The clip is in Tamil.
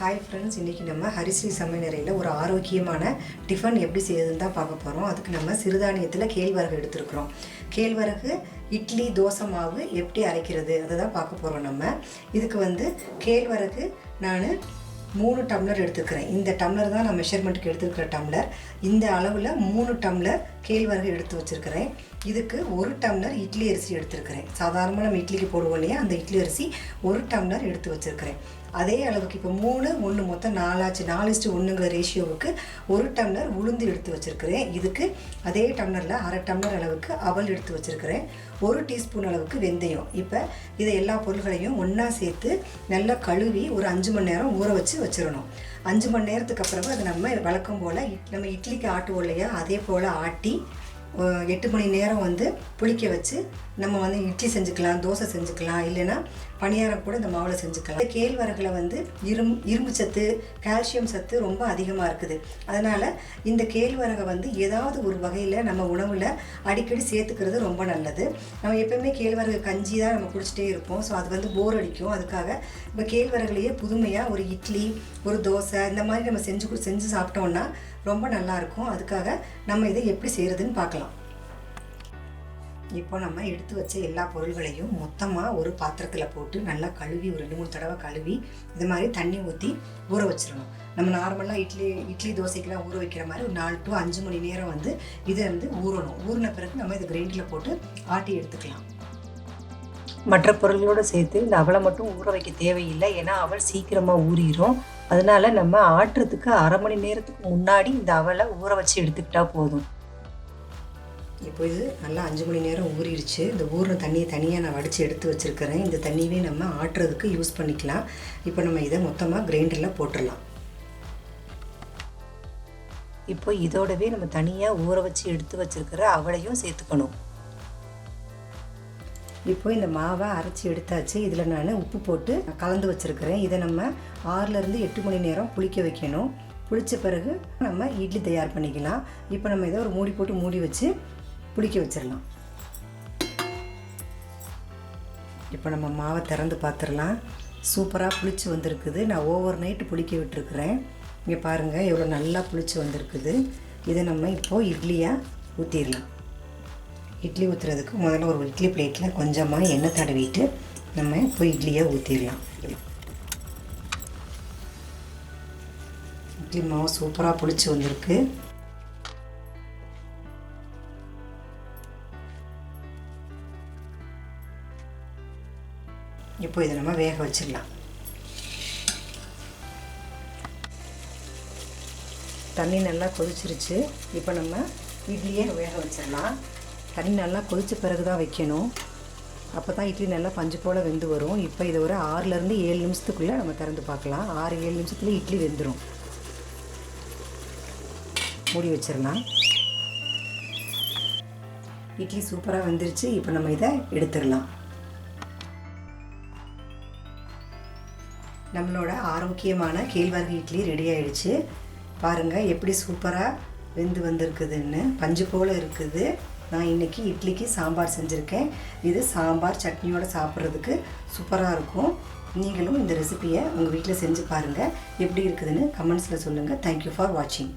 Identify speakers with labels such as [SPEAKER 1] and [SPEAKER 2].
[SPEAKER 1] ஹாய் ஃப்ரெண்ட்ஸ், இன்றைக்கி நம்ம ஹரிஸ்ரீ சமையலறையில் ஒரு ஆரோக்கியமான டிஃபன் எப்படி செய்யுதுன்னு தான் பார்க்க போகிறோம். அதுக்கு நம்ம சிறுதானியத்தில் கேழ்வரகு எடுத்துருக்குறோம். கேழ்வரகு இட்லி தோசை மாவு எப்படி அரைக்கிறது அதை தான் பார்க்க போகிறோம். நம்ம இதுக்கு கேழ்வரகு நான் 3 டம்ளர் எடுத்துக்கிறேன். இந்த டம்ளர் தான் நான் மெஷர்மெண்ட்டுக்கு எடுத்துருக்கிற டம்ளர். இந்த அளவில் 3 டம்ளர் கேழ்வரகு எடுத்து வச்சுருக்கிறேன். இதுக்கு 1 டம்ளர் இட்லி அரிசி எடுத்துருக்கிறேன். சாதாரணமாக நம்ம இட்லிக்கு போடுவோம் இல்லையா, அந்த இட்லி அரிசி 1 டம்ளர் எடுத்து வச்சுருக்கிறேன். அதே அளவுக்கு இப்போ 3 1 மொத்தம் 4 ஆச்சு. 4:1ங்கிற ரேஷியோவுக்கு 1 டம்ளர் உளுந்து எடுத்து வச்சுருக்கிறேன். இதுக்கு அதே டம்ளரில் அரை டம்ளர் அளவுக்கு அவல் எடுத்து வச்சுருக்கிறேன். 1 டீஸ்பூன் அளவுக்கு வெந்தயம். இப்போ இதை எல்லா பொருள்களையும் ஒன்றா சேர்த்து நல்லா கழுவி ஒரு 5 மணி நேரம் ஊற வச்சிடணும். 5 மணி நேரத்துக்கு அப்புறமா அதை நம்ம வழக்கம் போல் நம்ம இட்லிக்கு ஆட்டுவோம் இல்லையா, அதே போல் ஆட்டி 8 மணி நேரம் புளிக்க வச்சு நம்ம இட்லி செஞ்சுக்கலாம், தோசை செஞ்சுக்கலாம், இல்லைன்னா பணியாரம் கூட இந்த மாவில் செஞ்சுக்கலாம். கேழ்வரகுல இரும்பு சத்து, கால்சியம் சத்து ரொம்ப அதிகமாக இருக்குது. அதனால் இந்த கேழ்வரகை ஏதாவது ஒரு வகையில் நம்ம உணவில் அடிக்கடி சேர்த்துக்கிறது ரொம்ப நல்லது. நம்ம எப்போயுமே கேழ்வரகு கஞ்சி தான் நம்ம குடிச்சிட்டே இருப்போம். ஸோ அது போர் அடிக்கும். அதுக்காக இப்போ கேழ்வரகுலையே புதுமையாக ஒரு இட்லி, ஒரு தோசை இந்த மாதிரி நம்ம செஞ்சு சாப்பிட்டோம்னா ரொம்ப நல்லாயிருக்கும். அதுக்காக நம்ம இதை எப்படி செய்கிறதுன்னு பார்க்கலாம். இப்போ நம்ம எடுத்து வச்ச எல்லா பொருள்களையும் மொத்தமாக ஒரு பாத்திரத்தில் போட்டு நல்லா கழுவி ஒரு 2-3 தடவை கழுவி இது மாதிரி தண்ணி ஊற்றி ஊற வச்சிடணும். நம்ம நார்மலாக இட்லி தோசைக்கெலாம் ஊற வைக்கிற மாதிரி ஒரு 4 to 5 மணி நேரம் இதை ஊறணும். ஊறின பிறகு நம்ம இதை கிரைண்டரில் போட்டு ஆட்டி எடுத்துக்கலாம். மற்ற பொருள்களோடு சேர்த்து இந்த அவலை மட்டும் ஊற வைக்க தேவையில்லை, ஏன்னா அவல் சீக்கிரமாக ஊறிடும். அதனால் நம்ம ஆட்டுறதுக்கு அரை மணி நேரத்துக்கு முன்னாடி இந்த அவலை ஊற வச்சு எடுத்துக்கிட்டால் போதும். இப்போ இது நல்லா 5 மணி நேரம் ஊறிடுச்சு. இந்த ஊறின தண்ணியை தனியாக நான் வடித்து எடுத்து வச்சுருக்கிறேன். இந்த தண்ணியவே நம்ம ஆட்டுறதுக்கு யூஸ் பண்ணிக்கலாம். இப்போ நம்ம இதை மொத்தமாக கிரைண்டரில் போட்டுடலாம். இப்போ இதோடவே நம்ம தனியாக ஊற வச்சு எடுத்து வச்சுருக்கிற அவளையும் சேர்த்துக்கணும். இப்போ இந்த மாவை அரைச்சி எடுத்தாச்சு. இதில் நான் உப்பு போட்டு கலந்து வச்சுருக்கிறேன். இதை நம்ம 6-8 மணி நேரம் புளிக்க வைக்கணும். புளித்த பிறகு நம்ம இட்லி தயார் பண்ணிக்கலாம். இப்போ நம்ம இதை ஒரு மூடி போட்டு மூடி வச்சு புளிக்க வச்சிடலாம். இப்போ நம்ம மாவை திறந்து பார்த்துடலாம். சூப்பராக புளிச்சு வந்திருக்குது. நான் ஓவர் நைட்டு புளிக்க விட்டுருக்குறேன். இங்கே பாருங்கள் எவ்வளோ நல்லா புளிச்சு வந்திருக்குது. இதை நம்ம இப்போது இட்லியாக ஊற்றிடலாம். இட்லி ஊற்றுறதுக்கு முதல்ல ஒரு இட்லி பிளேட்டில் கொஞ்சமாக எண்ணெய் தடவிட்டு நம்ம இப்போ இட்லியை ஊற்றிடலாம். இட்லி மாவு சூப்பராக புளிச்சு வந்திருக்கு. இப்போ இதை நம்ம வேக வச்சிடலாம். தண்ணி நல்லா கொதிச்சிருச்சு. இப்போ நம்ம இட்லியை வேக வச்சிடலாம். தண்ணி நல்லா கொதித்த பிறகு தான் வைக்கணும். அப்போ தான் இட்லி நல்லா பஞ்சு போல் வெந்து வரும். இப்போ இதை ஒரு 6-7 நிமிஷத்துக்குள்ளே நம்ம திறந்து பார்க்கலாம். 6-7 நிமிஷத்துல இட்லி வெந்துடும். மூடி வச்சிடலாம். இட்லி சூப்பராக வெந்துருச்சு. இப்போ நம்ம இதை எடுத்துடலாம். நம்மளோட ஆரோக்கியமான கேழ்வரகு இட்லி ரெடி ஆகிடுச்சு. பாருங்கள் எப்படி சூப்பராக வெந்து வந்திருக்குதுன்னு, பஞ்சு போல் இருக்குது. நான் இன்றைக்கி இட்லிக்கு சாம்பார் செஞ்சுருக்கேன். இது சாம்பார் சட்னியோடு சாப்பிட்றதுக்கு சூப்பராக இருக்கும். நீங்களும் இந்த ரெசிபியை உங்கள் வீட்டில் செஞ்சு பாருங்கள். எப்படி இருக்குதுன்னு கமெண்ட்ஸில் சொல்லுங்கள். தேங்க்யூ ஃபார் வாட்சிங்.